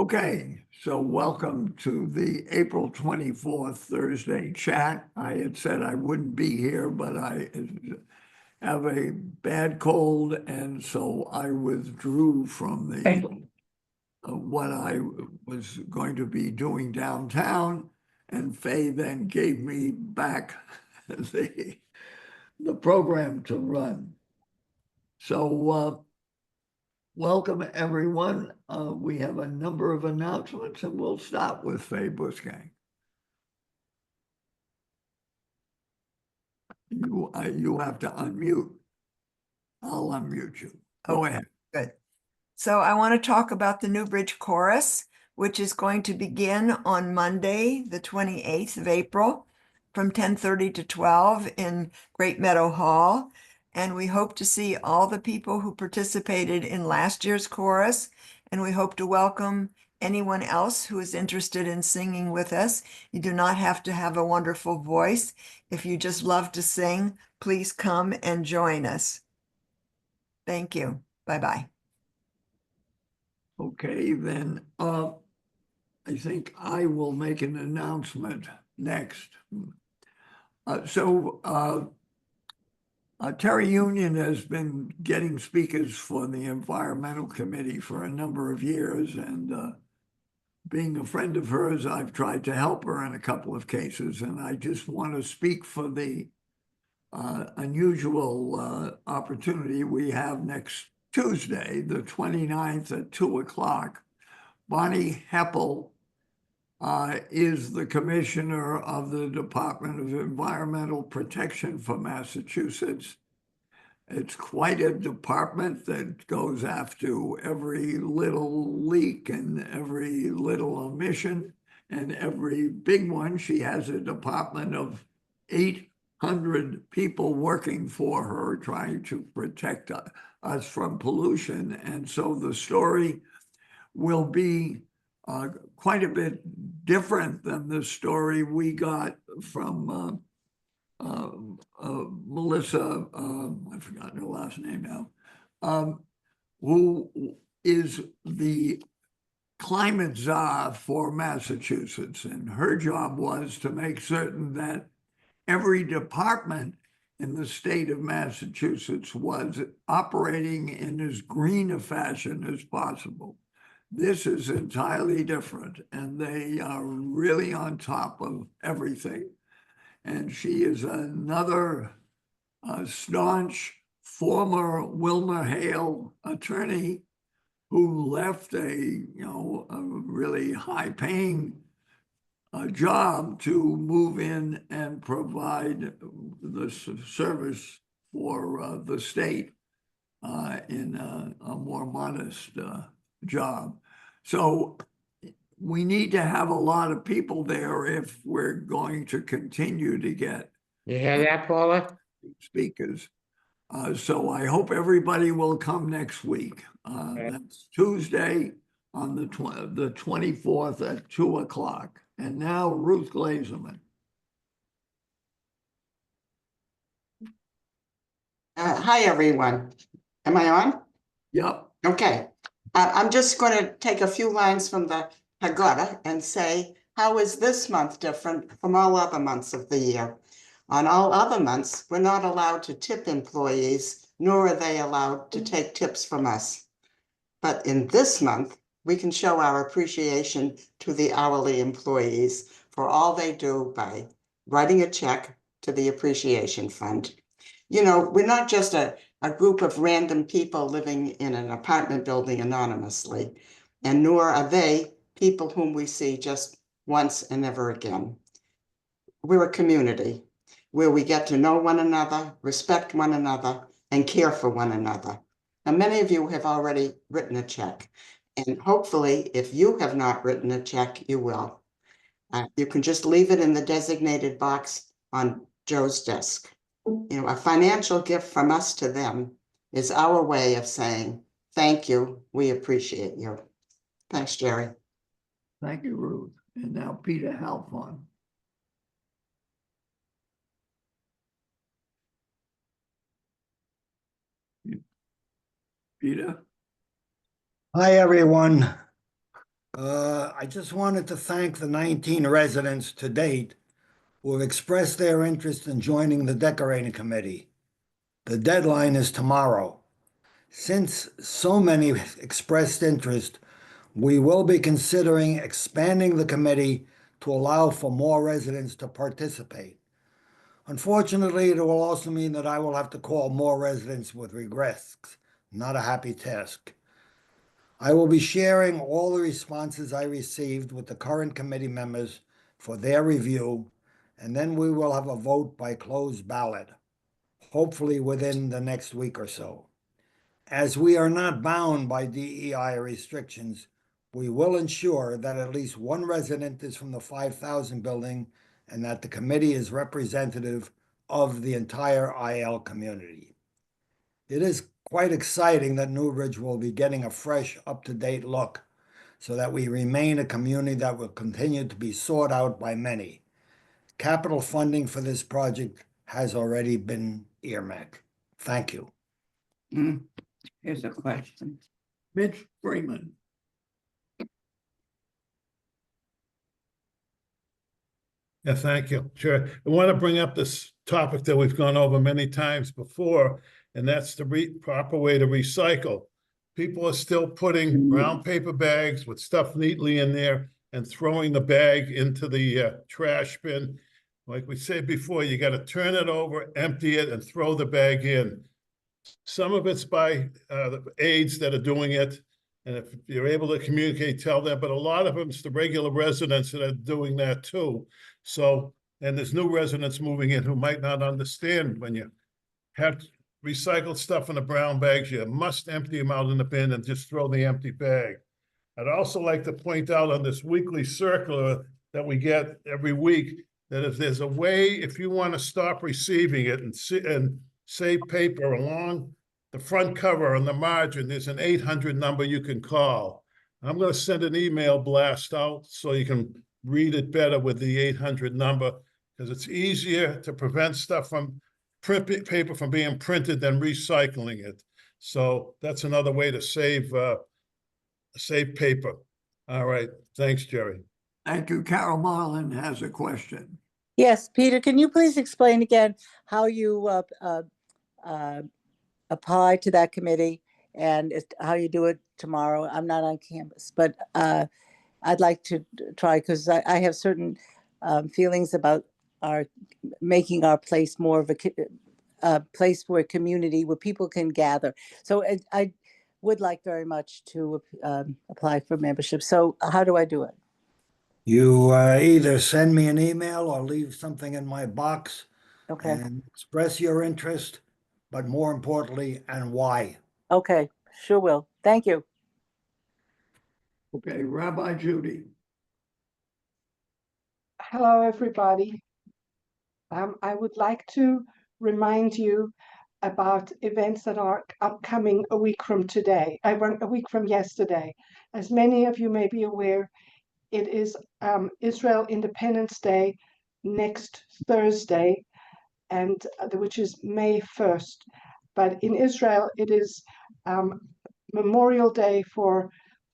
Okay, so welcome to the April 24th Thursday chat. I had said I wouldn't be here, but I have a bad cold, and so I withdrew from what I was going to be doing downtown, and Faye then gave me back the program to run. So welcome, everyone. We have a number of announcements, and we'll start with Faye Busgang. You have to unmute. I'll unmute you. Go ahead. Good. So I want to talk about the Newbridge Chorus, which is going to begin on Monday, the 28th of April, from 10:30 to 12 in Great Meadow Hall. And we hope to see all the people who participated in last year's chorus. And we hope to welcome anyone else who is interested in singing with us. You do not have to have a wonderful voice. If you just love to sing, please come and join us. Thank you. Bye-bye. Okay, then I think I will make an announcement next. Terry Union has been getting speakers for the Environmental Committee for a number of years, and being a friend of hers, I've tried to help her in a couple of cases, and I just want to speak for the unusual opportunity we have next Tuesday, the 29th at 2 o'clock. Bonnie Heppel is the commissioner of the Department of Environmental Protection for Massachusetts. It's quite a department that goes after every little leak and every little omission and every big one. She has a department of 800 people working for her trying to protect us from pollution. And so the story will be quite a bit different than the story we got from Melissa, I've forgotten her last name now, who is the climate czar for Massachusetts. And her job was to make certain that every department in the state of Massachusetts was operating in as green a fashion as possible. This is entirely different, and they are really on top of everything. And she is another staunch former WilmerHale attorney who left a really high-paying job to move in and provide the service for the state in a more modest job. So we need to have a lot of people there if we're going to continue to get You hear that, Paula? speakers. So I hope everybody will come next week. That's Tuesday on the 24th at 2 o'clock. And now Ruth Glazerman. Hi, everyone. Am I on? Yep. Okay. I'm just going to take a few lines from the Haggadah and say, how is this month different from all other months of the year? On all other months, we're not allowed to tip employees, nor are they allowed to take tips from us. But in this month, we can show our appreciation to the hourly employees for all they do by writing a check to the Appreciation Fund. You know, we're not just a group of random people living in an apartment building anonymously, and nor are they people whom we see just once and never again. We're a community where we get to know one another, respect one another, and care for one another. Now, many of you have already written a check, and hopefully, if you have not written a check, you will. You can just leave it in the designated box on Joe's desk. You know, a financial gift from us to them is our way of saying, thank you, we appreciate you. Thanks, Jerry. Thank you, Ruth. And now Peter Halfon. Peter? Hi, everyone. I just wanted to thank the 19 residents to date who have expressed their interest in joining the decorating committee. The deadline is tomorrow. Since so many expressed interest, we will be considering expanding the committee to allow for more residents to participate. Unfortunately, it will also mean that I will have to call more residents with regrets, not a happy task. I will be sharing all the responses I received with the current committee members for their review, and then we will have a vote by closed ballot, hopefully within the next week or so. As we are not bound by DEI restrictions, we will ensure that at least one resident is from the 5,000 building and that the committee is representative of the entire IL community. It is quite exciting that Newbridge will be getting a fresh, up-to-date look so that we remain a community that will continue to be sought out by many. Capital funding for this project has already been earmarked. Thank you. Here's a question. Mitch Freeman. Yeah, thank you. Sure. I want to bring up this topic that we've gone over many times before, and that's the proper way to recycle. People are still putting brown paper bags with stuff neatly in there and throwing the bag into the trash bin. Like we said before, you got to turn it over, empty it, and throw the bag in. Some of it's by the aides that are doing it. And if you're able to communicate, tell them, but a lot of them, it's the regular residents that are doing that too. So, and there's new residents moving in who might not understand when you have recycled stuff in the brown bags, you must empty them out in the bin and just throw the empty bag. I'd also like to point out on this weekly circular that we get every week, that if there's a way, if you want to stop receiving it and save paper along the front cover on the margin, there's an 800 number you can call. I'm going to send an email blast out so you can read it better with the 800 number, because it's easier to prevent stuff from paper from being printed than recycling it. So that's another way to save paper. All right. Thanks, Jerry. Thank you. Carol Marlin has a question. Yes, Peter, can you please explain again how you apply to that committee and how you do it tomorrow? I'm not on campus, but I'd like to try, because I have certain feelings about making our place more of a place for a community where people can gather. So I would like very much to apply for membership. So how do I do it? You either send me an email or leave something in my box Okay. and express your interest, but more importantly, and why. Okay, sure will. Thank you. Okay, Rabbi Judy. Hello, everybody. I would like to remind you about events that are upcoming a week from today. A week from yesterday. As many of you may be aware, it is Israel Independence Day next Thursday, and which is May 1st. But in Israel, it is Memorial Day for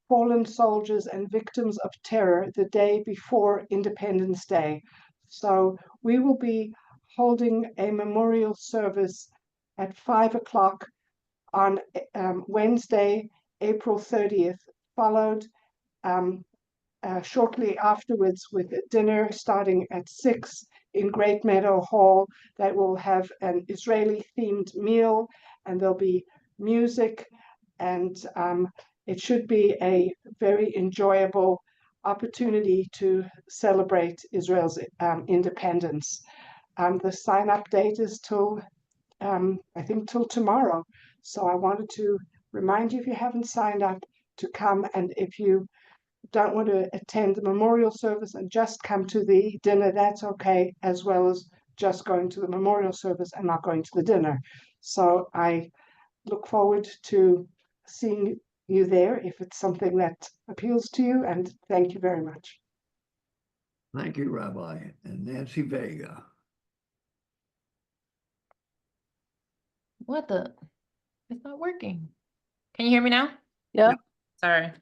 fallen soldiers and victims of terror the day before Independence Day. So we will be holding a memorial service at 5 o'clock on Wednesday, April 30th, followed shortly afterwards with a dinner starting at 6 in Great Meadow Hall that will have an Israeli themed meal, and there'll be music, and it should be a very enjoyable opportunity to celebrate Israel's independence. The sign-up date is till, I think, till tomorrow. So I wanted to remind you, if you haven't signed up, to come, and if you don't want to attend the memorial service and just come to the dinner, that's okay, as well as just going to the memorial service and not going to the dinner. So I look forward to seeing you there if it's something that appeals to you, and thank you very much. Thank you, Rabbi. And Nancy Vega. What the? It's not working. Can you hear me now? Yeah. Sorry.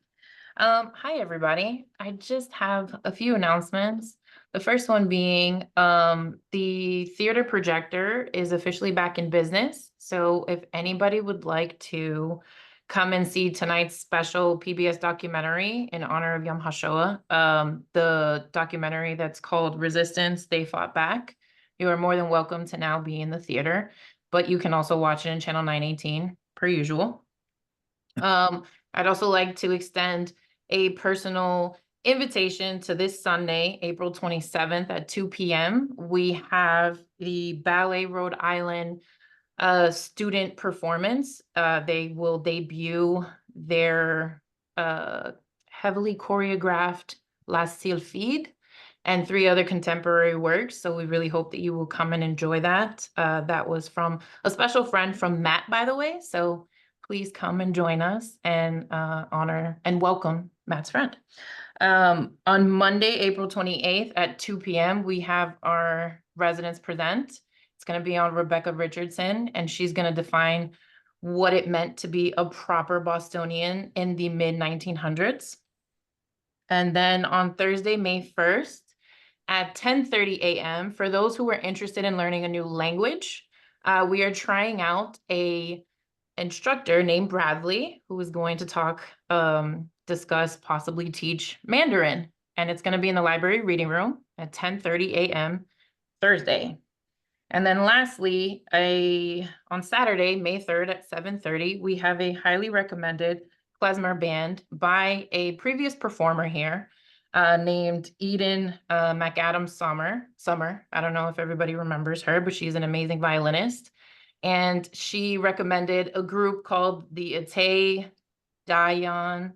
Hi, everybody. I just have a few announcements. The first one being, the theater projector is officially back in business. So if anybody would like to come and see tonight's special PBS documentary in honor of Yom HaShoah, the documentary that's called Resistance, They Fought Back, you are more than welcome to now be in the theater, but you can also watch it in Channel 918 per usual. I'd also like to extend a personal invitation to this Sunday, April 27th at 2 p.m. We have the Ballet Rhode Island student performance. They will debut their heavily choreographed La Sylphide and 3 other contemporary works. So we really hope that you will come and enjoy that. That was from a special friend from Matt, by the way. So please come and join us and honor and welcome Matt's friend. On Monday, April 28th at 2 p.m., we have our residents present. It's going to be on Rebecca Richardson, and she's going to define what it meant to be a proper Bostonian in the mid-1900s. And then on Thursday, May 1st at 10:30 a.m., for those who are interested in learning a new language, we are trying out a instructor named Bradley, who is going to talk, discuss, possibly teach Mandarin. And it's going to be in the library reading room at 10:30 a.m. Thursday. And then lastly, on Saturday, May 3rd at 7:30, we have a highly recommended klezmer band by a previous performer here named Eden McAdams Summer. I don't know if everybody remembers her, but she's an amazing violinist. And she recommended a group called the Ate Dayan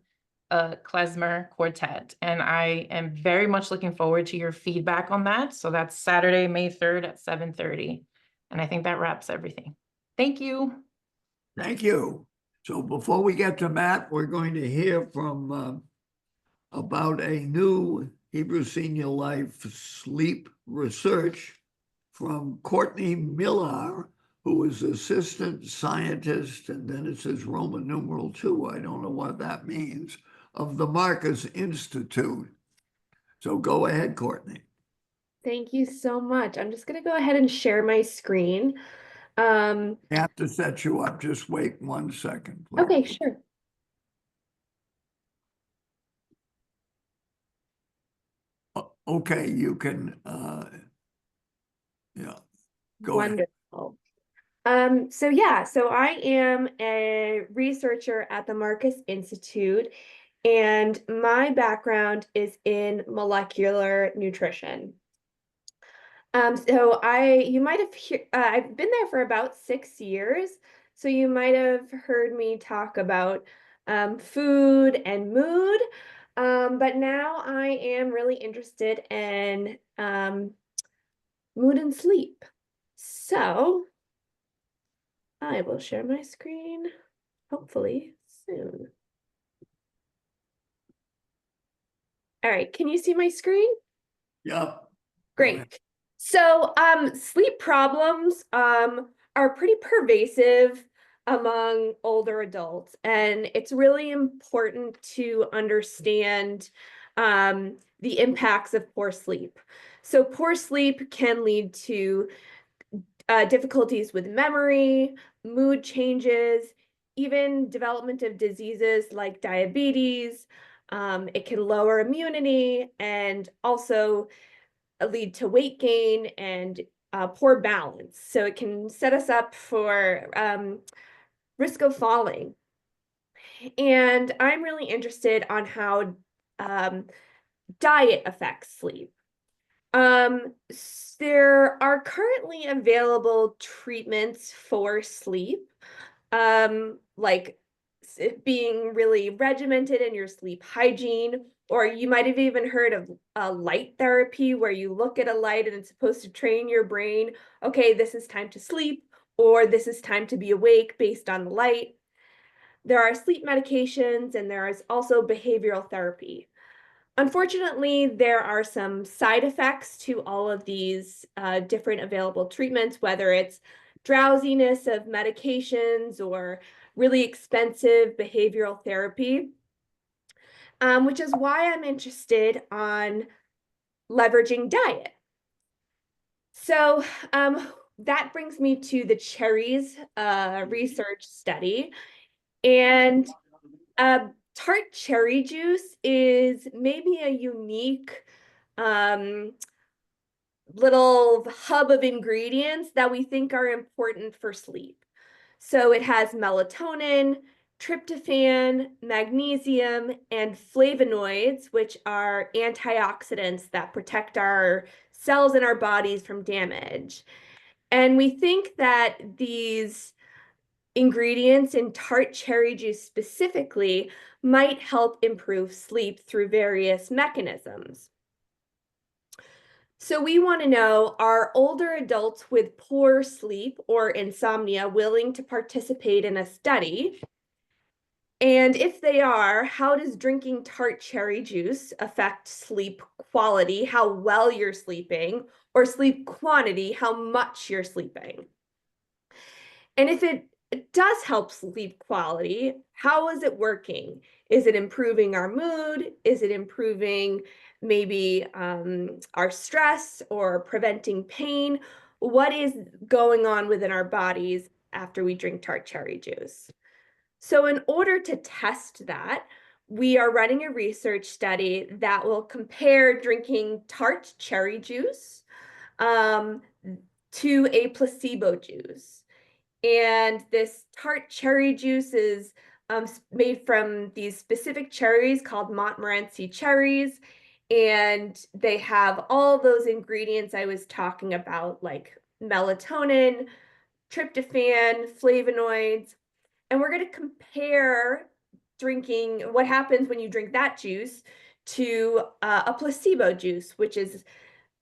Klezmer Quartet. And I am very much looking forward to your feedback on that. So that's Saturday, May 3rd at 7:30. And I think that wraps everything. Thank you. Thank you. So before we get to Matt, we're going to hear from about a new Hebrew Senior Life sleep research from Courtney Millar, who is assistant scientist, and then it says Roman numeral 2, I don't know what that means, of the Marcus Institute. So go ahead, Courtney. Thank you so much. I'm just going to go ahead and share my screen. I have to set you up. Just wait 1 second, please. Okay, sure. Okay, you can, yeah, go ahead. Wonderful. So I am a researcher at the Marcus Institute, and my background is in molecular nutrition. You might have I've been there for about 6 years, so you might have heard me talk about food and mood, but now I am really interested in mood and sleep. So I will share my screen, hopefully soon. All right, can you see my screen? Yep. Great. So sleep problems are pretty pervasive among older adults, and it's really important to understand the impacts of poor sleep. So poor sleep can lead to difficulties with memory, mood changes, even development of diseases like diabetes. It can lower immunity and also lead to weight gain and poor balance. So it can set us up for risk of falling. And I'm really interested on how diet affects sleep. There are currently available treatments for sleep, like being really regimented in your sleep hygiene, or you might have even heard of light therapy, where you look at a light and it's supposed to train your brain, okay, this is time to sleep, or this is time to be awake based on the light. There are sleep medications, and there is also behavioral therapy. Unfortunately, there are some side effects to all of these different available treatments, whether it's drowsiness of medications or really expensive behavioral therapy. which is why I'm interested on leveraging diet. So that brings me to the cherries research study. And tart cherry juice is maybe a unique little hub of ingredients that we think are important for sleep. So it has melatonin, tryptophan, magnesium, and flavonoids, which are antioxidants that protect our cells in our bodies from damage. And we think that these ingredients in tart cherry juice specifically might help improve sleep through various mechanisms. So we want to know, are older adults with poor sleep or insomnia willing to participate in a study? And if they are, how does drinking tart cherry juice affect sleep quality, how well you're sleeping, or sleep quantity, how much you're sleeping? And if it does help sleep quality, how is it working? Is it improving our mood? Is it improving maybe our stress or preventing pain? What is going on within our bodies after we drink tart cherry juice? So in order to test that, we are running a research study that will compare drinking tart cherry juice to a placebo juice. And this tart cherry juice is made from these specific cherries called Montmorency cherries. And they have all those ingredients I was talking about, like melatonin, tryptophan, flavonoids. And we're going to compare drinking what happens when you drink that juice to a placebo juice, which is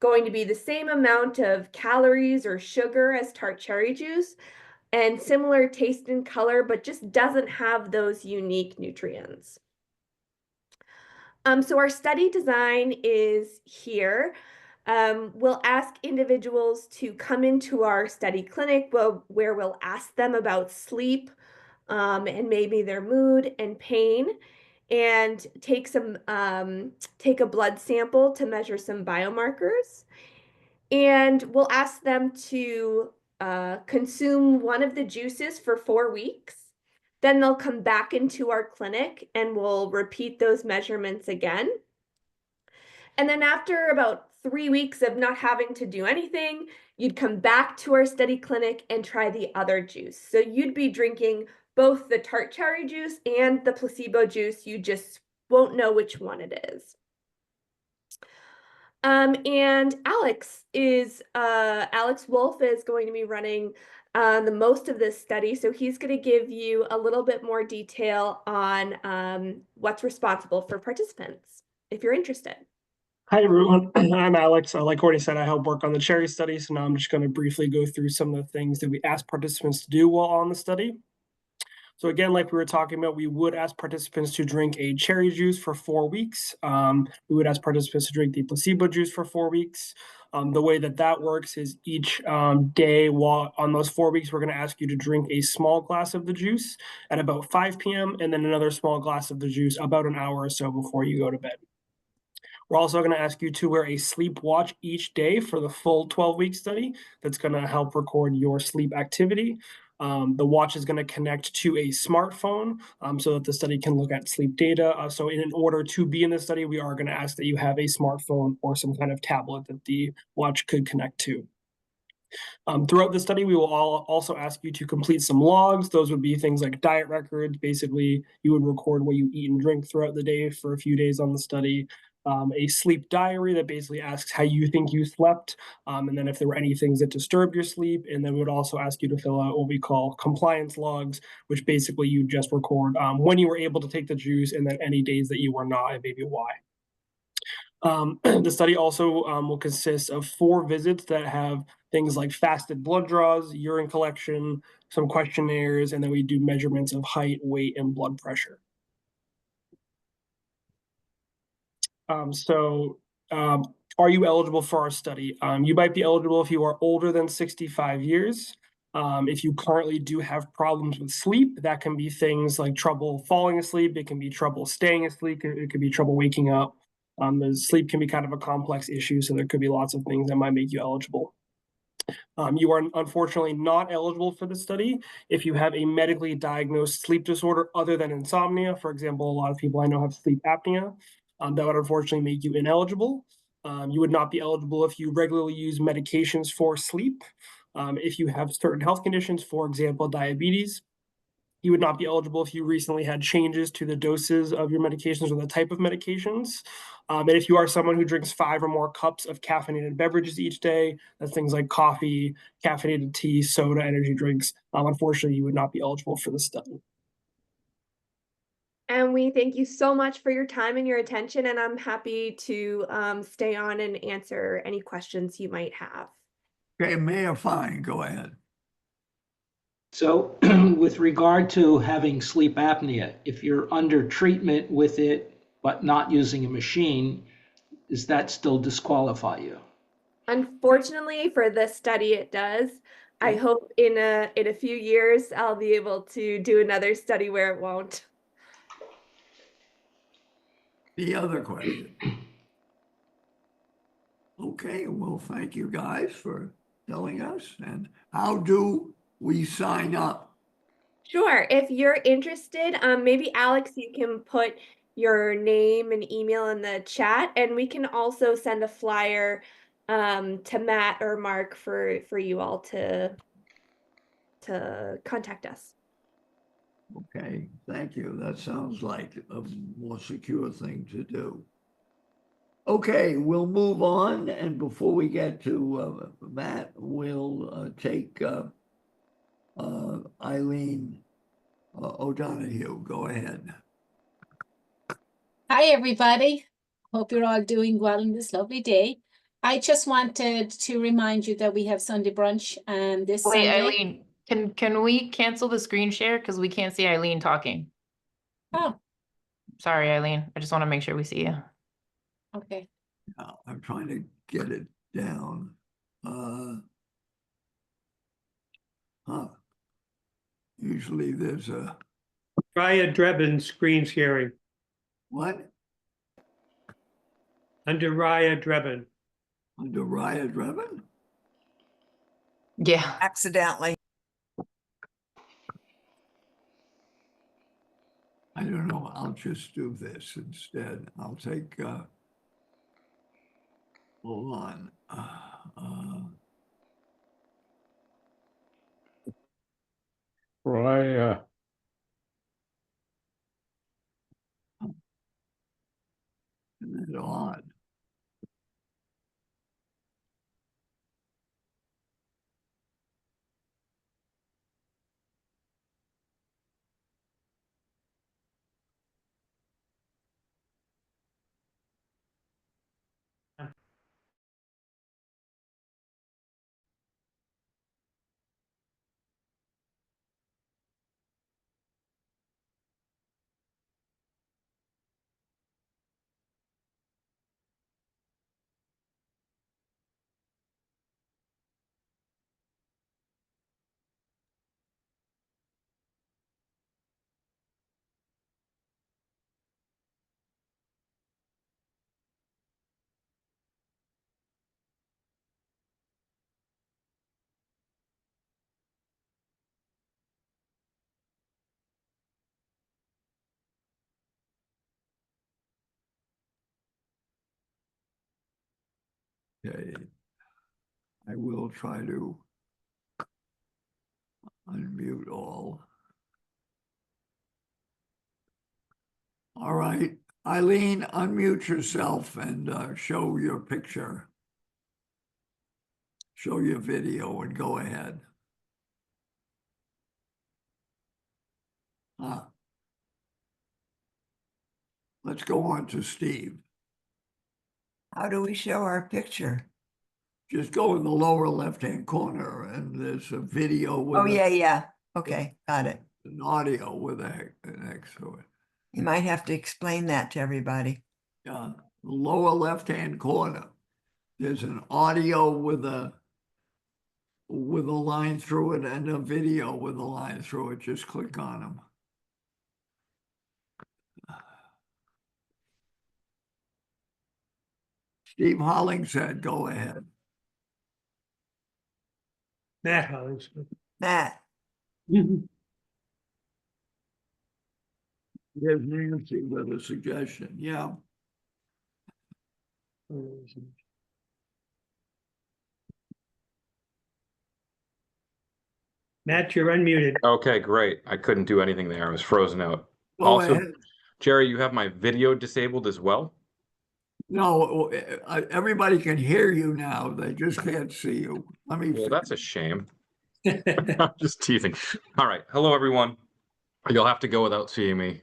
going to be the same amount of calories or sugar as tart cherry juice and similar taste and color, but just doesn't have those unique nutrients. So our study design is here. We'll ask individuals to come into our study clinic where we'll ask them about sleep and maybe their mood and pain, and take a blood sample to measure some biomarkers. And we'll ask them to consume one of the juices for 4 weeks. Then they'll come back into our clinic and we'll repeat those measurements again. And then after about 3 weeks of not having to do anything, you'd come back to our study clinic and try the other juice. So you'd be drinking both the tart cherry juice and the placebo juice. You just won't know which one it is. And Alex Wolf is going to be running the most of this study. So he's going to give you a little bit more detail on what's responsible for participants, if you're interested. Hi, everyone. I'm Alex. Like Courtney said, I help work on the cherry study. So now I'm just going to briefly go through some of the things that we ask participants to do while on the study. So again, like we were talking about, we would ask participants to drink a cherry juice for 4 weeks. We would ask participants to drink the placebo juice for 4 weeks. The way that works is each day while on those 4 weeks, we're going to ask you to drink a small glass of the juice at about 5 p.m. and then another small glass of the juice about an hour or so before you go to bed. We're also going to ask you to wear a sleep watch each day for the full 12-week study. That's going to help record your sleep activity. The watch is going to connect to a smartphone so that the study can look at sleep data. So in order to be in the study, we are going to ask that you have a smartphone or some kind of tablet that the watch could connect to. Throughout the study, we will also ask you to complete some logs. Those would be things like diet records. Basically, you would record what you eat and drink throughout the day for a few days on the study. A sleep diary that basically asks how you think you slept, and then if there were any things that disturbed your sleep. And then we would also ask you to fill out what we call compliance logs, which basically you just record when you were able to take the juice and then any days that you were not and maybe why. The study also will consist of 4 visits that have things like fasted blood draws, urine collection, some questionnaires, and then we do measurements of height, weight, and blood pressure. Are you eligible for our study? You might be eligible if you are older than 65 years. If you currently do have problems with sleep, that can be things like trouble falling asleep. It can be trouble staying asleep. It could be trouble waking up. The sleep can be kind of a complex issue, so there could be lots of things that might make you eligible. You are unfortunately not eligible for the study if you have a medically diagnosed sleep disorder other than insomnia. For example, a lot of people I know have sleep apnea. That would unfortunately make you ineligible. You would not be eligible if you regularly use medications for sleep. If you have certain health conditions, for example, diabetes, you would not be eligible if you recently had changes to the doses of your medications or the type of medications. And if you are someone who drinks 5 or more cups of caffeinated beverages each day, that's things like coffee, caffeinated tea, soda, energy drinks, unfortunately, you would not be eligible for the study. And we thank you so much for your time and your attention, and I'm happy to stay on and answer any questions you might have. Okay, Mayor Fine, go ahead. So with regard to having sleep apnea, if you're under treatment with it but not using a machine, does that still disqualify you? Unfortunately, for this study, it does. I hope in a few years I'll be able to do another study where it won't. The other question. Okay, well, thank you guys for telling us. And how do we sign up? Sure. If you're interested, maybe Alex, you can put your name and email in the chat, and we can also send a flyer to Matt or Mark for you all to contact us. Okay, thank you. That sounds like a more secure thing to do. Okay, we'll move on. And before we get to Matt, we'll take Eileen O'Donoghue. Go ahead. Hi, everybody. Hope you're all doing well on this lovely day. I just wanted to remind you that we have Sunday brunch this Wait, Sunday. Eileen, can we cancel the screen share? Because we can't see Eileen talking. Oh, Sorry, Eileen. I just want to make sure we see you. okay. Now, I'm trying to get it down. Usually there's a Raya Drebin screen sharing what? under Raya Drebin. Under Raya Drebin? Yeah. Accidentally. I don't know. I'll just do this instead. I'll take hold on. Raya. Isn't that odd? Okay. I will try to unmute all. All right, Eileen, unmute yourself and show your picture. Show your video and go ahead. Let's go on to Steve. How do we show our picture? Just go in the lower left-hand corner and there's a video with Oh, yeah. Okay, got it. an audio with an X to it. You might have to explain that to everybody. The lower left-hand corner, there's an audio with a with a line through it and a video with a line through it. Just click on them. Steve Hollingshead, go ahead. Matt Hollingsworth. Matt, Here's Nancy with a suggestion. Yeah. Matt, you're unmuted. Okay, great. I couldn't do anything there. I was frozen out. Go Also, ahead. Jerry, you have my video disabled as well? No, everybody can hear you now. They just can't see you. Let me. Well, that's a shame. I'm just teasing. All right. Hello, everyone. You'll have to go without seeing me.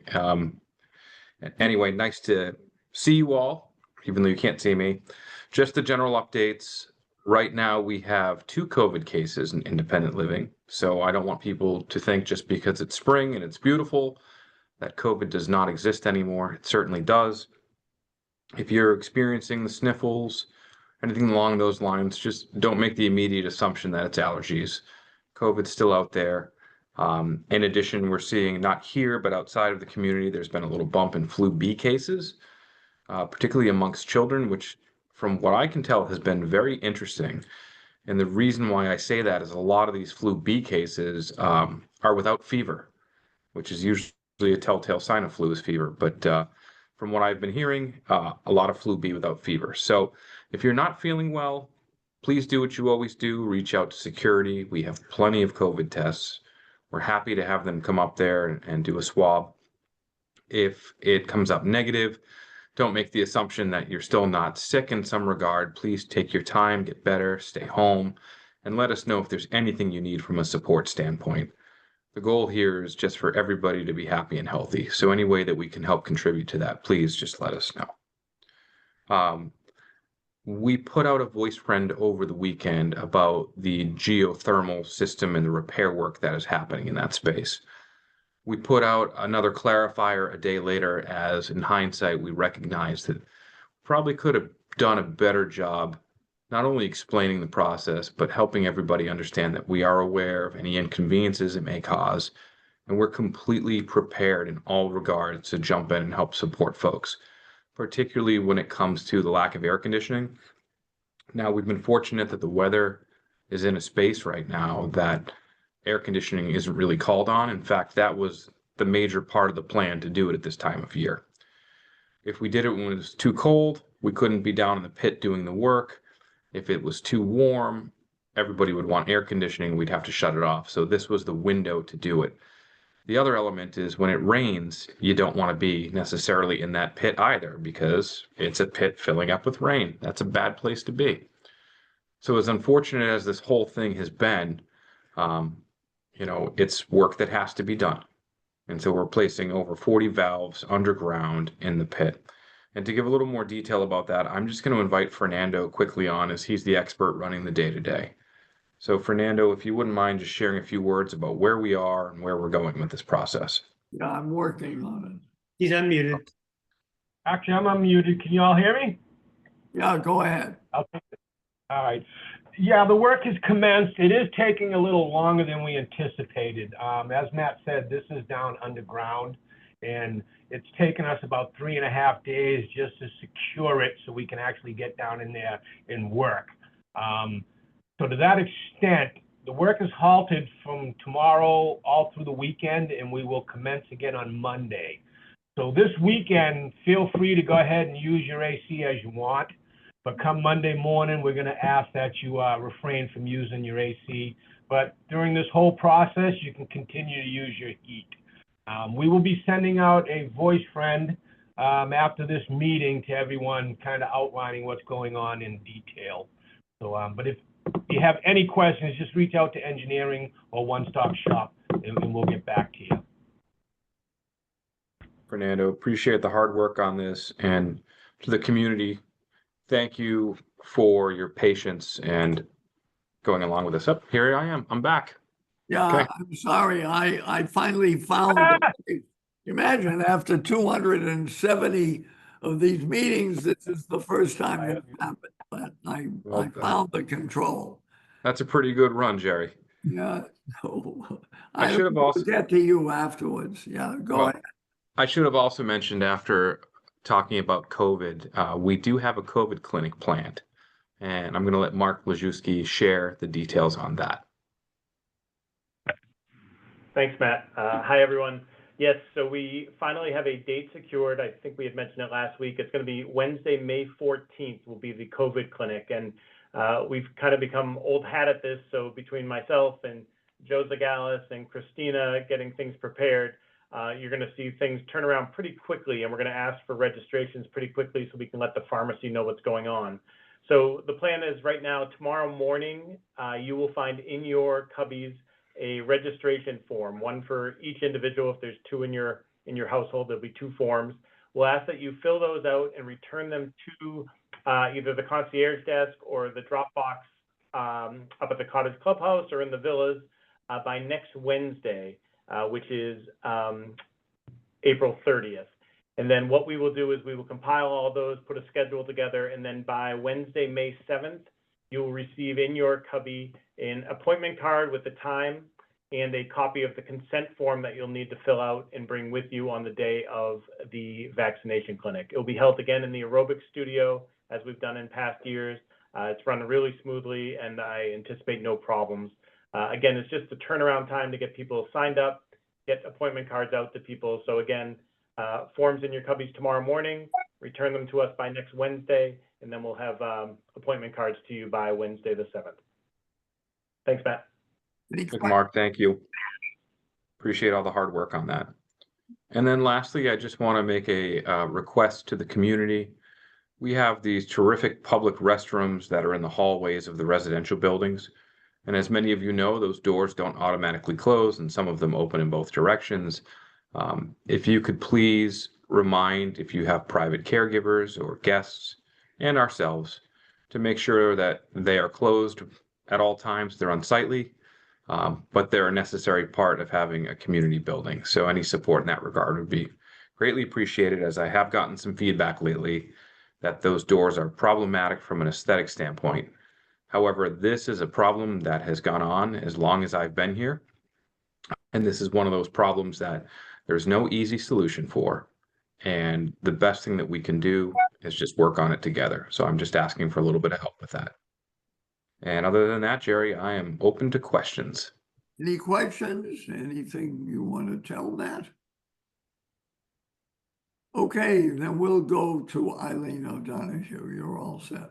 Anyway, nice to see you all, even though you can't see me. Just the general updates. Right now, we have 2 COVID cases in independent living. So I don't want people to think just because it's spring and it's beautiful that COVID does not exist anymore. It certainly does. If you're experiencing the sniffles, anything along those lines, just don't make the immediate assumption that it's allergies. COVID's still out there. In addition, we're seeing, not here, but outside of the community, there's been a little bump in flu B cases, particularly amongst children, which from what I can tell has been very interesting. And the reason why I say that is a lot of these flu B cases are without fever, which is usually a telltale sign of flu is fever. But from what I've been hearing, a lot of flu B without fever. So if you're not feeling well, please do what you always do. Reach out to security. We have plenty of COVID tests. We're happy to have them come up there and do a swab. If it comes up negative, don't make the assumption that you're still not sick in some regard. Please take your time, get better, stay home, and let us know if there's anything you need from a support standpoint. The goal here is just for everybody to be happy and healthy. So any way that we can help contribute to that, please just let us know. We put out a voice friend over the weekend about the geothermal system and the repair work that is happening in that space. We put out another clarifier a day later, as in hindsight, we recognized that probably could have done a better job, not only explaining the process, but helping everybody understand that we are aware of any inconveniences it may cause, and we're completely prepared in all regards to jump in and help support folks, particularly when it comes to the lack of air conditioning. Now, we've been fortunate that the weather is in a space right now that air conditioning isn't really called on. In fact, that was the major part of the plan to do it at this time of year. If we did it when it was too cold, we couldn't be down in the pit doing the work. If it was too warm, everybody would want air conditioning. We'd have to shut it off. So this was the window to do it. The other element is when it rains, you don't want to be necessarily in that pit either, because it's a pit filling up with rain. That's a bad place to be. So as unfortunate as this whole thing has been, it's work that has to be done. And so we're placing over 40 valves underground in the pit. And to give a little more detail about that, I'm just going to invite Fernando quickly on, as he's the expert running the day-to-day. So Fernando, if you wouldn't mind just sharing a few words about where we are and where we're going with this process. Yeah, I'm working on it. He's unmuted. Actually, I'm unmuted. Can you all hear me? Yeah, go ahead. Okay. All right. Yeah, the work has commenced. It is taking a little longer than we anticipated. As Matt said, this is down underground, and it's taken us about 3.5 days just to secure it so we can actually get down in there and work. So to that extent, the work is halted from tomorrow all through the weekend, and we will commence again on Monday. So this weekend, feel free to go ahead and use your AC as you want. But come Monday morning, we're going to ask that you refrain from using your AC. But during this whole process, you can continue to use your heat. We will be sending out a voice friend after this meeting to everyone, kind of outlining what's going on in detail. So, but if you have any questions, just reach out to engineering or One Stop Shop, and we'll get back to you. Fernando, appreciate the hard work on this, and to the community, thank you for your patience and going along with this. Here I am. I'm back. Yeah, Okay. I'm sorry. I finally found it. Imagine after 270 of these meetings, this is the first time it happened. But I found the control. That's a pretty good run, Jerry. Yeah. No, I should have will also- get to you afterwards. Yeah, go Well, ahead. I should have also mentioned after talking about COVID, we do have a COVID clinic planned. And I'm going to let Mark Lajewski share the details on that. Thanks, Matt. Hi, everyone. Yes, so we finally have a date secured. I think we had mentioned it last week. It's going to be Wednesday, May 14th will be the COVID clinic. And we've kind of become old hat at this. So between myself and Joe Zagalis and Christina getting things prepared, you're going to see things turn around pretty quickly. And we're going to ask for registrations pretty quickly so we can let the pharmacy know what's going on. So the plan is right now, tomorrow morning, you will find in your cubbies a registration form, one for each individual. If there's two in your household, there'll be 2 forms. We'll ask that you fill those out and return them to either the concierge desk or the drop box up at the Cottage Clubhouse or in the villas by next Wednesday, which is April 30th. And then what we will do is we will compile all those, put a schedule together, and then by Wednesday, May 7th, you will receive in your cubby an appointment card with the time and a copy of the consent form that you'll need to fill out and bring with you on the day of the vaccination clinic. It will be held again in the aerobic studio as we've done in past years. It's run really smoothly and I anticipate no problems. Again, it's just a turnaround time to get people signed up, get appointment cards out to people. So again, forms in your cubbies tomorrow morning, return them to us by next Wednesday, and then we'll have appointment cards to you by Wednesday the 7th. Thanks, Matt. Good, Mark, thank you. Appreciate all the hard work on that. And then lastly, I just want to make a request to the community. We have these terrific public restrooms that are in the hallways of the residential buildings. And as many of you know, those doors don't automatically close and some of them open in both directions. If you could please remind, if you have private caregivers or guests and ourselves, to make sure that they are closed at all times. They're unsightly, but they're a necessary part of having a community building. So any support in that regard would be greatly appreciated, as I have gotten some feedback lately that those doors are problematic from an aesthetic standpoint. However, this is a problem that has gone on as long as I've been here. And this is one of those problems that there's no easy solution for. And the best thing that we can do is just work on it together. So I'm just asking for a little bit of help with that. And other than that, Jerry, I am open to questions. Any questions? Anything you want to tell Matt? Okay, then we'll go to Eileen O'Donoghue. You're all set.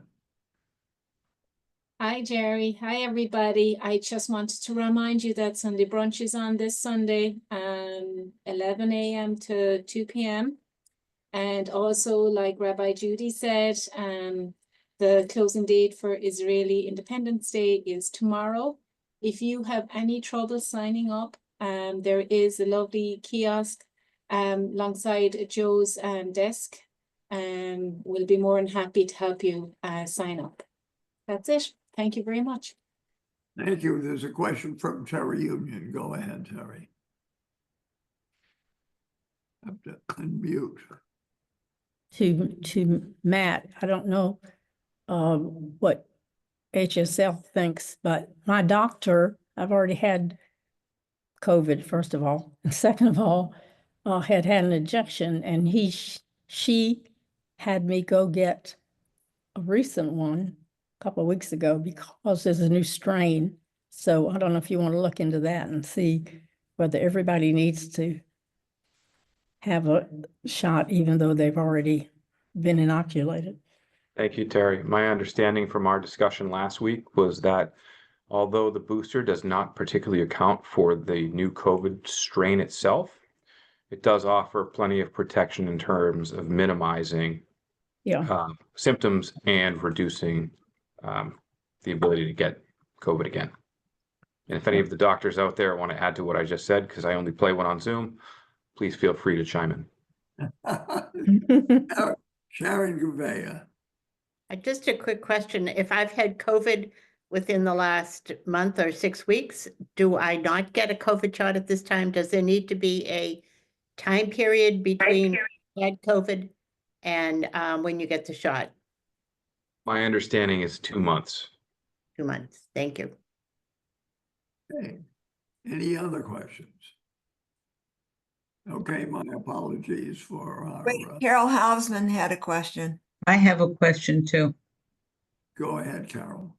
Hi, Jerry. Hi, everybody. I just wanted to remind you that Sunday brunch is on this Sunday, 11 a.m. to 2 p.m. And also, like Rabbi Judy said, the closing date for Israeli Independence Day is tomorrow. If you have any trouble signing up, there is a lovely kiosk alongside Joe's desk. We'll be more than happy to help you sign up. That's it. Thank you very much. Thank you. There's a question from Terry Union. Go ahead, Terry. Have to unmute. To Matt, I don't know what HSL thinks, but my doctor, I've already had COVID, first of all, and second of all, had an injection, and she had me go get a recent one a couple of weeks ago because there's a new strain. So I don't know if you want to look into that and see whether everybody needs to have a shot, even though they've already been inoculated. Thank you, Terry. My understanding from our discussion last week was that although the booster does not particularly account for the new COVID strain itself, it does offer plenty of protection in terms of minimizing symptoms and reducing the ability to get COVID again. And if any of the doctors out there want to add to what I just said, because I only play one on Zoom, please feel free to chime in. Sharon Gouveia. Just a quick question. If I've had COVID within the last month or 6 weeks, do I not get a COVID shot at this time? Does there need to be a time period between had COVID and when you get the shot? My understanding is 2 months. 2 months. Thank you. Okay. Any other questions? Okay, my apologies for our, Wait, Carol Hausman had a question. I have a question too. go ahead, Carol.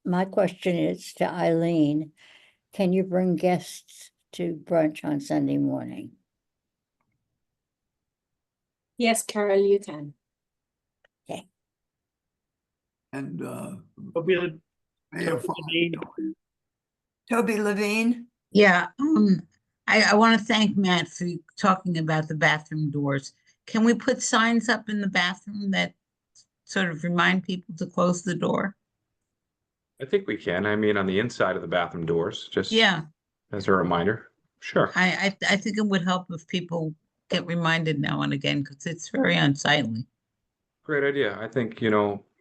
My question is to Eileen. Can you bring guests to brunch on Sunday morning? Yes, Carol, you can. And Toby Levine. Toby Levine? Yeah, I want to thank Matt for talking about the bathroom doors. Can we put signs up in the bathroom that sort of remind people to close the door? I think we can. I mean, on the inside of the bathroom doors, just Yeah, as a reminder. Sure. I think it would help if people get reminded now and again because it's very unsightly. Great idea. I think,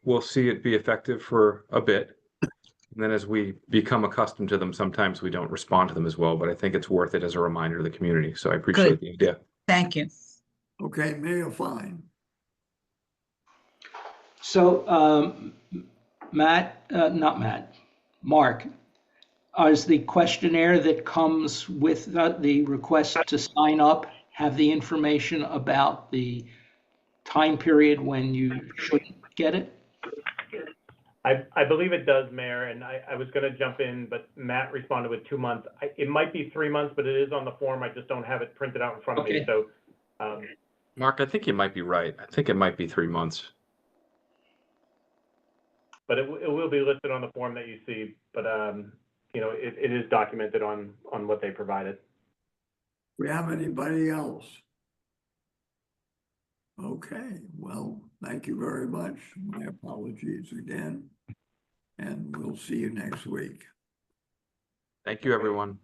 we'll see it be effective for a bit. And then as we become accustomed to them, sometimes we don't respond to them as well, but I think it's worth it as a reminder to the community. So I appreciate the idea. Thank you. Okay, Mayor Fine. So, Mark, is the questionnaire that comes with the request to sign up have the information about the time period when you shouldn't get it? I believe it does, Mayor, and I was going to jump in, but Matt responded with 2 months. It might be 3 months, but it is on the form. I just don't have it printed out in front of me. Okay. So, Mark, I think you might be right. I think it might be 3 months. but it will be listed on the form that you see. But it is documented on what they provided. We have anybody else? Okay, well, thank you very much. My apologies again. And we'll see you next week. Thank you, everyone.